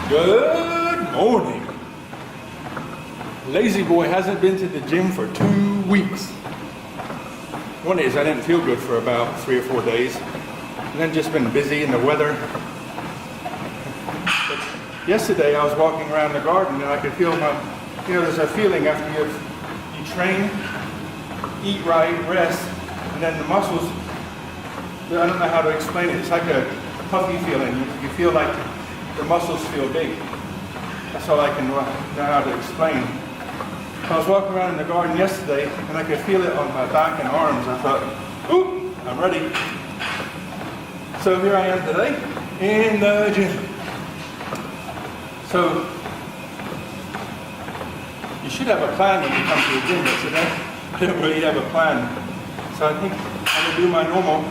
Good morning. Lazy boy hasn't been to the gym for 2 weeks. One is I didn't feel good for about 3 or 4 days, and then just been busy in the weather. But yesterday I was walking around the garden and I could feel there's a feeling after you train, eat right, rest, and then the muscles, I don't know how to explain it. It's like a puffy feeling. You feel like the muscles feel big. That's all I can know how to explain. I was walking around in the garden yesterday and I could feel it on my back and arms. I thought, ooh, I'm ready. So here I am today in the gym. So you should have a plan when you come to the gym, but today I don't really have a plan. So I think I'm going to do my normal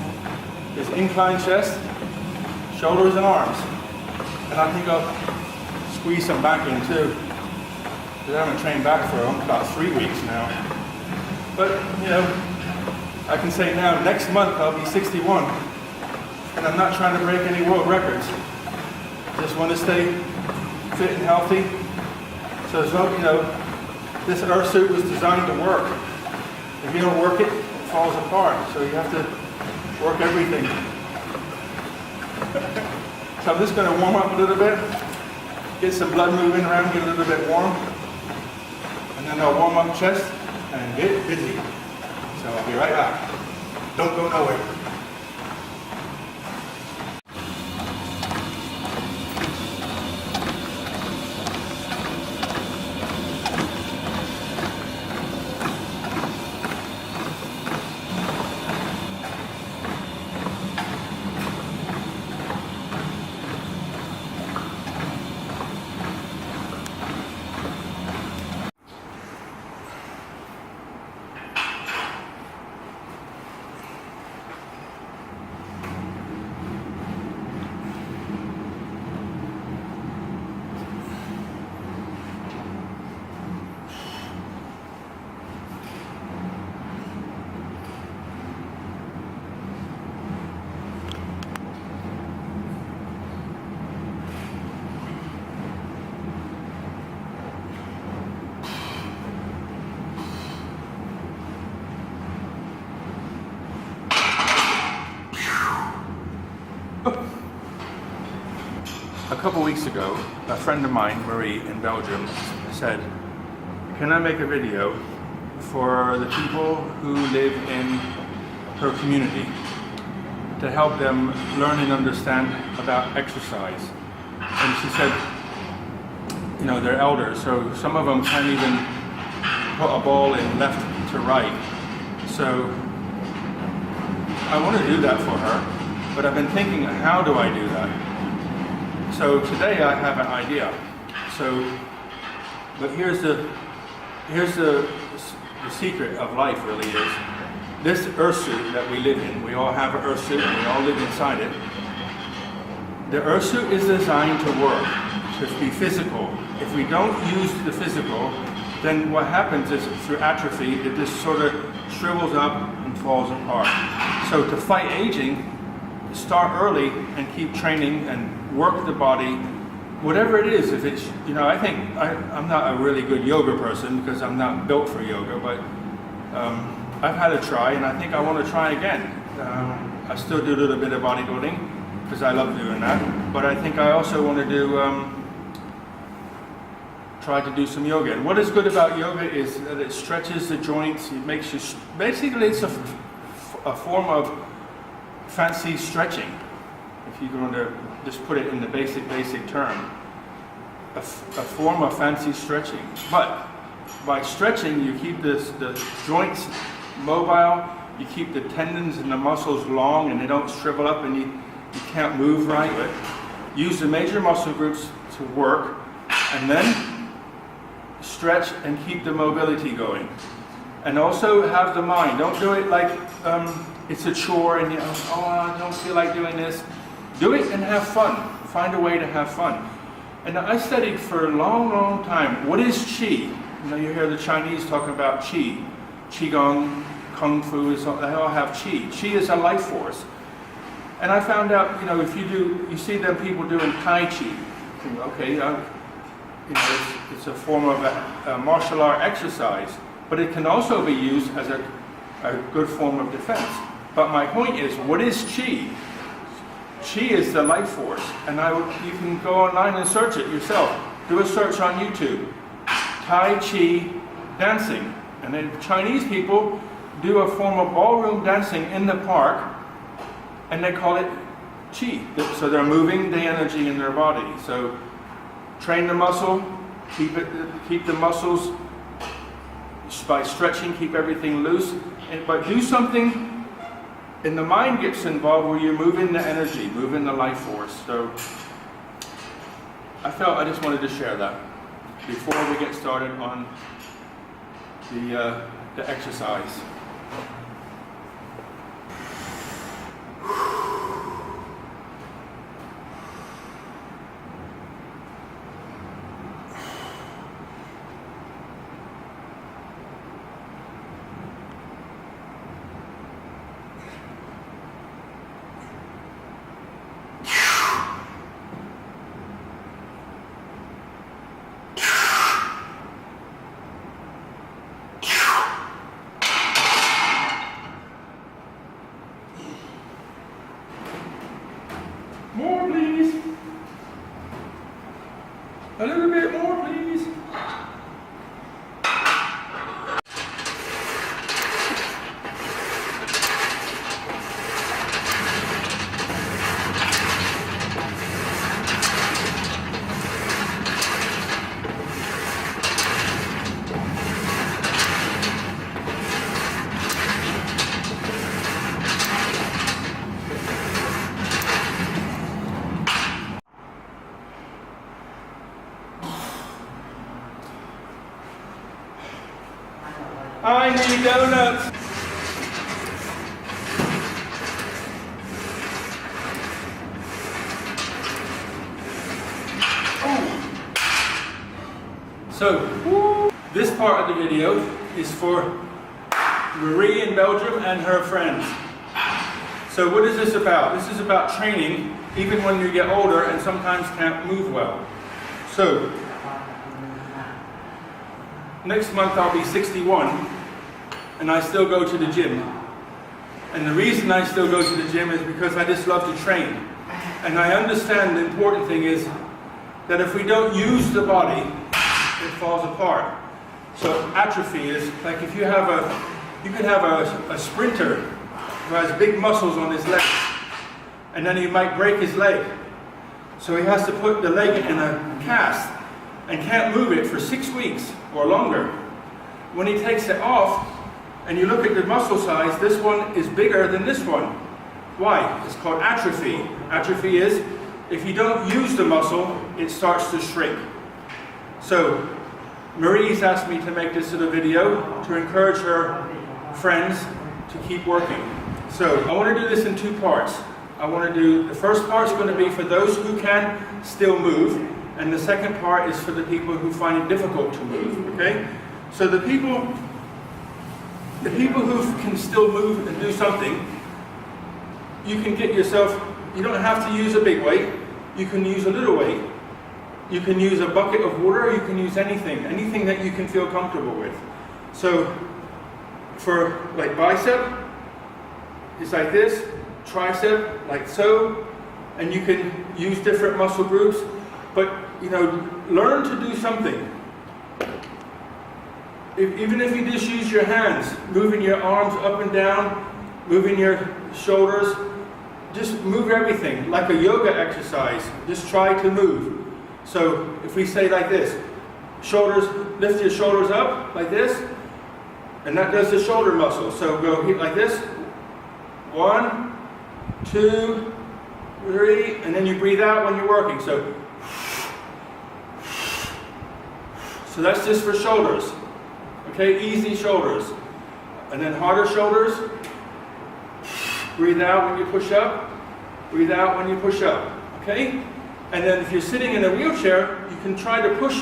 is incline chest, shoulders and arms. And I think I'll squeeze some back in too. Because I haven't trained back for about 3 weeks now. But, I can say now, next month I'll be 61. And I'm not trying to break any world records. Just want to stay fit and healthy. So as well, this Earth suit was designed to work. If you don't work it, it falls apart. So you have to work everything. So I'm just going to warm up a little bit, get some blood moving around, get a little bit warm, and then I'll warm up chest and get busy. So I'll be right back. Don't go nowhere. A couple weeks ago, a friend of mine, Marie, in Belgium, said, can I make a video for the people who live in her community to help them learn and understand about exercise? And she said, they're elders, so some of them can't even put a ball in left to right. So I want to do that for her, but I've been thinking, how do I do that? So today I have an idea. But here's the secret of life really is. This earth suit that we live in, we all have an earth suit and we all live inside it. The earth suit is designed to work, to be physical. If we don't use the physical, then what happens is through atrophy, it just sort of shrivels up and falls apart. So to fight aging, start early and keep training and work the body, whatever it is. If it's, I think I'm not a really good yoga person because I'm not built for yoga, but I've had a try and I think I want to try again. I still do a little bit of bodybuilding because I love doing that, but I think I also want to do try to do some yoga. And what is good about yoga is that it stretches the joints. It makes you, basically it's a form of fancy stretching, if you're going to just put it in the basic term, a form of fancy stretching. But by stretching, you keep the joints mobile, you keep the tendons and the muscles long and they don't shrivel up and you can't move right. But use the major muscle groups to work and then stretch and keep the mobility going. And also have the mind. Don't do it like it's a chore and I don't feel like doing this. Do it and have fun. Find a way to have fun. And I studied for a long time, what is Qi? You hear the Chinese talking about Qi. Qigong, Kung Fu, they all have Qi. Qi is a life force. And I found out, if you see them people doing Tai Chi. think, okay, it's a form of a martial art exercise, but it can also be used as a good form of defense. But my point is, what is Qi? Qi is the life force, and you can go online and search it yourself. Do a search on YouTube, Tai Chi dancing, and then Chinese people do a form of ballroom dancing in the park, and they call it Qi. So they're moving the energy in their body. So train the muscle, keep the muscles by stretching, keep everything loose, but do something. And the mind gets involved where you're moving the energy, moving the life force. So I felt I just wanted to share that before we get started on the exercise. More, please. A little bit more, please. I need donuts. So, this part of the video is for Marie in Belgium and her friends. So what is this about? This is about training even when you get older and sometimes can't move well. So, next month I'll be 61 and I still go to the gym. And the reason I still go to the gym is because I just love to train. And I understand the important thing is that if we don't use the body, it falls apart. So atrophy is like if you could have a sprinter who has big muscles on his legs and then he might break his leg. So he has to put the leg in a cast and can't move it for 6 weeks or longer. When he takes it off, and you look at the muscle size, this one is bigger than this one. Why? It's called atrophy. Atrophy is, if you don't use the muscle, it starts to shrink. So, Marie's asked me to make this little video to encourage her friends to keep working. So, I want to do this in 2 parts. The first part is going to be for those who can still move, and the second part is for the people who find it difficult to move, okay? So the people who can still move and do something, you can get yourself, you don't have to use a big weight, you can use a little weight, you can use a bucket of water, you can use anything that you can feel comfortable with. So for like bicep, it's like this, tricep, like so, and you can use different muscle groups, but learn to do something. Even if you just use your hands, moving your arms up and down, moving your shoulders, just move everything, like a yoga exercise. Just try to move. So if we say like this, shoulders, lift your shoulders up like this, and that does the shoulder muscle. So go like this, 1, 2, 3, and then you breathe out when you're working. So that's just for shoulders. Okay, easy shoulders. And then harder shoulders. Breathe out when you push up. Breathe out when you push up. Okay? And then if you're sitting in a wheelchair, you can try to push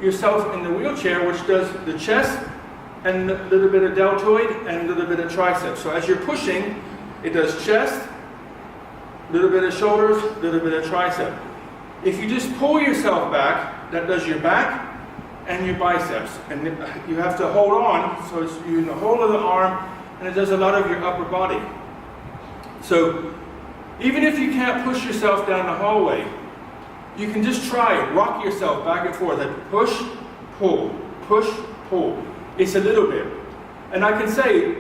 yourself in the wheelchair, which does the chest and a little bit of deltoid and a little bit of tricep. So as you're pushing, it does chest, a little bit of shoulders, a little bit of tricep. If you just pull yourself back, that does your back and your biceps. And you have to hold on, so it's you're in the whole of the arm, and it does a lot of your upper body. So even if you can't push yourself down the hallway, you can just try it. Rock yourself back and forth. Like push, pull, push, pull. It's a little bit. And I can say,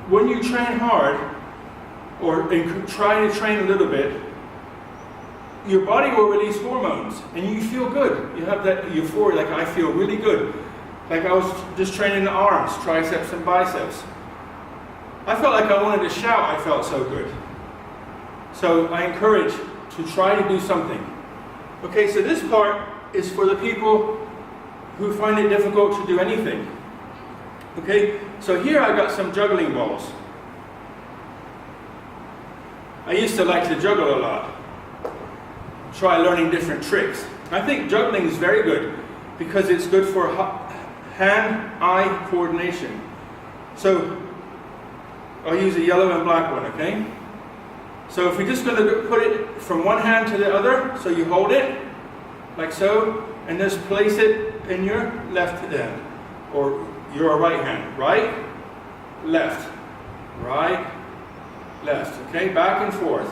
when you train hard, or try to train a little bit, your body will release hormones, and you feel good. You have that euphoria, like I feel really good. Like I was just training the arms, triceps and biceps. I felt like I wanted to shout, I felt so good. So I encourage to try to do something. Okay, so this part is for the people who find it difficult to do anything. Okay, so here I got some juggling balls. I used to like to juggle a lot. Try learning different tricks. I think juggling is very good because it's good for hand-eye coordination. So I'll use a yellow and black one, okay? So if we're just going to put it from one hand to the other, so you hold it, like so, and just place it in your left hand, or your right hand. Right, left, right, left, okay? Back and forth.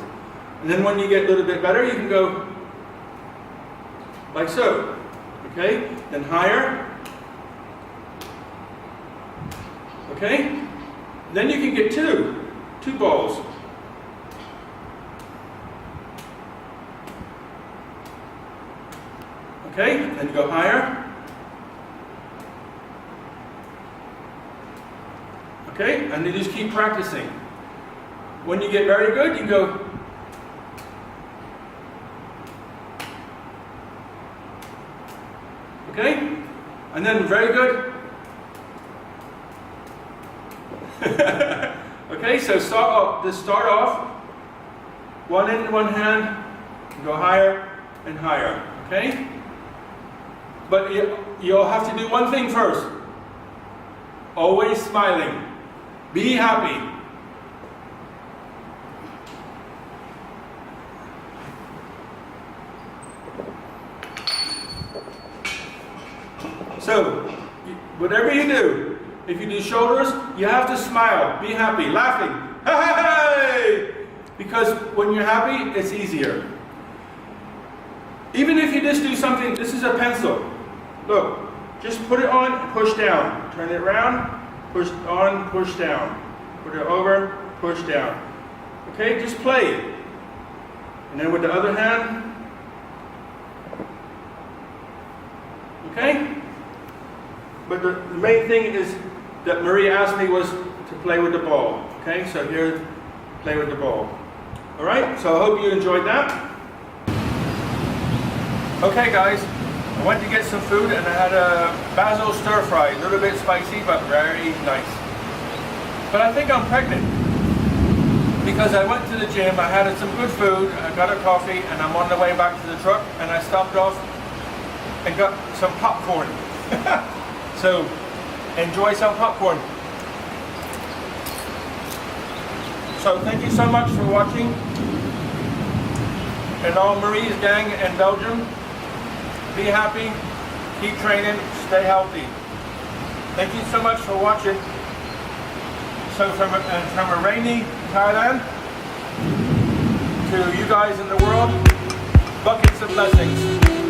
And then when you get a little bit better, you can go like so, okay? Then higher, okay? Then you can get two balls. Okay, and go higher. Okay, and you just keep practicing. When you get very good, you go. Okay, and then very good. Okay, so start off. One in one hand, go higher and higher. Okay, but you'll have to do one thing first. Always smiling. Be happy. So, whatever you do, if you do shoulders, you have to smile, be happy, laughing. Hey! Because when you're happy, it's easier. Even if you just do something, this is a pencil. Look, just put it on and push down. Turn it around, push on, push down. Put it over, push down. Okay, just play it. And then with the other hand. Okay? But the main thing is that Marie asked me was to play with the ball. Okay, so here, play with the ball. Alright, so I hope you enjoyed that. Okay guys, I went to get some food and I had a basil stir fry, a little bit spicy but very nice. But I think I'm pregnant because I went to the gym, I had some good food, I got a coffee, and I'm on the way back to the truck and I stopped off and got some popcorn. So, enjoy some popcorn. So, thank you so much for watching. And all Marie's gang in Belgium, be happy, keep training, stay healthy. Thank you so much for watching. So, from a rainy Thailand to you guys in the world, buckets of blessings.